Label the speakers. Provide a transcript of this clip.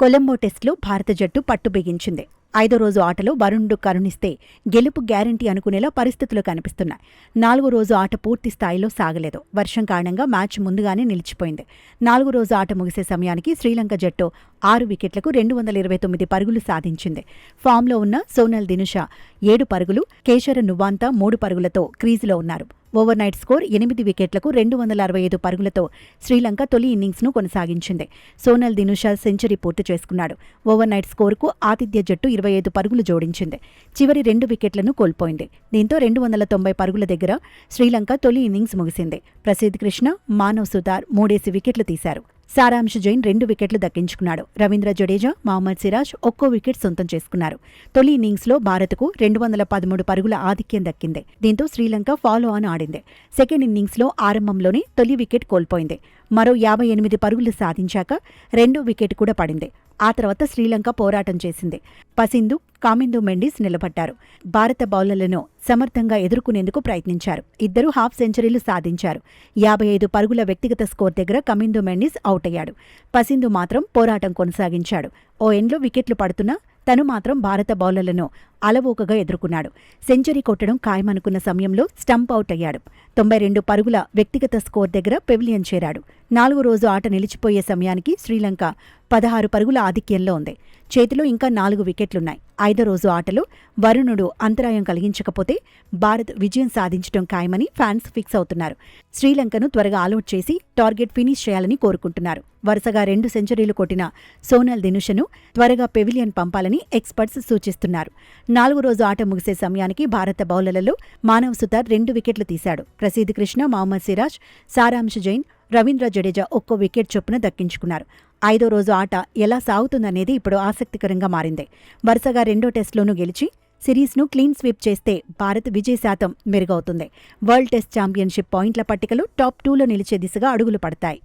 Speaker 1: కొలంబో టెస్టులో భారత జట్టు పట్టు బిగించింది. 5వ రోజు ఆటలో వరుణుడు కరుణిస్తే గెలుపు గ్యారంటీ అనుకునేలా పరిస్థితులు కనిపిస్తున్నాయి. 4వ రోజు ఆట పూర్తి స్థాయిలో సాగలేదు. వర్షం కారణంగా మ్యాచ్ ముందుగానే నిలిచిపోయింది. 4వ రోజు ఆట ముగిసే సమయానికి శ్రీలంక జట్టు 6 వికెట్లకు 229 పరుగులు సాధించింది. ఫామ్లో ఉన్న సోనల్ దినుషా 7 పరుగులు, కేశర నువాంతా 3 పరుగులతో క్రీజులో ఉన్నారు. ఓవర్నైట్ స్కోర్ 8 వికెట్లకు 265 పరుగులతో శ్రీలంక తొలి ఇన్నింగ్స్ను కొనసాగించింది. సోనల్ దినుషా సెంచరీ పూర్తి చేసుకున్నాడు. ఓవర్నైట్ స్కోరుకు ఆతిథ్య జట్టు 25 పరుగులు జోడించింది. చివరి 2 వికెట్లను కోల్పోయింది. దీంతో 290 పరుగుల దగ్గర శ్రీలంక తొలి ఇన్నింగ్స్ ముగిసింది. ప్రసిద్ధ్ కృష్ణ, మానవ్ సుతార్ 3 వికెట్లు తీశారు. సారాంశ్ జైన్ 2 వికెట్లు దక్కించుకున్నాడు. రవీంద్ర జడేజా, మహమ్మద్ సిరాజ్ ఒక్కో వికెట్ సొంతం చేసుకున్నారు. తొలి ఇన్నింగ్స్లో భారత్కు 213 పరుగుల ఆధిక్యం దక్కింది. దీంతో శ్రీలంక ఫాలో ఆన్ ఆడింది. సెకండ్ ఇన్నింగ్స్లో ఆరంభంలోనే తొలి వికెట్ కోల్పోయింది. మరో 58 పరుగులు సాధించాక 2వ వికెట్ కూడా పడింది. ఆ తర్వాత శ్రీలంక పోరాటం చేసింది. పసింధు, కామిందు మెండిస్ నిలబడ్డారు. భారత బౌలర్లను సమర్థంగా ఎదుర్కొనేందుకు ప్రయత్నించారు. ఇద్దరూ హాఫ్ సెంచరీలు సాధించారు. 55 పరుగుల వ్యక్తిగత స్కోర్ దగ్గర కామిందు మెండిస్ అవుట్ అయ్యాడు. పసింధు మాత్రం పోరాటం కొనసాగించాడు. ఓ ఎండ్లో వికెట్లు పడుతున్నా తను మాత్రం భారత బౌలర్లను అలవోకగా ఎదుర్కొన్నాడు. సెంచరీ కొట్టడం ఖాయమనుకున్న సమయంలో స్టంప్ అవుట్ అయ్యాడు. 92 పరుగుల వ్యక్తిగత స్కోర్ దగ్గర పెవిలియన్ చేరాడు. 4వ రోజు ఆట నిలిచిపోయే సమయానికి శ్రీలంక 16 పరుగుల ఆధిక్యంలో ఉంది. చేతిలో ఇంకా 4 వికెట్లున్నాయి. 5వ రోజు ఆటలో వరుణుడు అంతరాయం కలిగించకపోతే భారత్ విజయం సాధించడం ఖాయమని ఫ్యాన్స్ ఫిక్స్ అవుతున్నారు. శ్రీలంకను త్వరగా ఆలౌట్ చేసి టార్గెట్ ఫినిష్ చేయాలని కోరుకుంటున్నారు. వరుసగా 2 సెంచరీలు కొట్టిన సోనల్ దినుషను త్వరగా పెవిలియన్ పంపాలని ఎక్స్పర్ట్స్ సూచిస్తున్నారు. 4వ రోజు ఆట ముగిసే సమయానికి భారత బౌలర్లలో మానవ్ సుతార్ 2 వికెట్లు తీశాడు. ప్రసిద్ధ్ కృష్ణ, మహమ్మద్ సిరాజ్, సారాంశ్ జైన్, రవీంద్ర జడేజా ఒక్కో వికెట్ చొప్పున దక్కించుకున్నారు. 5వ రోజు ఆట ఎలా సాగుతుందనేది ఇప్పుడు ఆసక్తికరంగా మారింది. వరుసగా 2వ టెస్టులోనూ గెలిచి సిరీస్ను క్లీన్ స్వీప్ చేస్తే భారత్ విజయ శాతం మెరుగవుతుంది. వరల్డ్ టెస్ట్ ఛాంపియన్షిప్ పాయింట్ల పట్టికలో టాప్ 2లో నిలిచే దిశగా అడుగులు పడతాయి.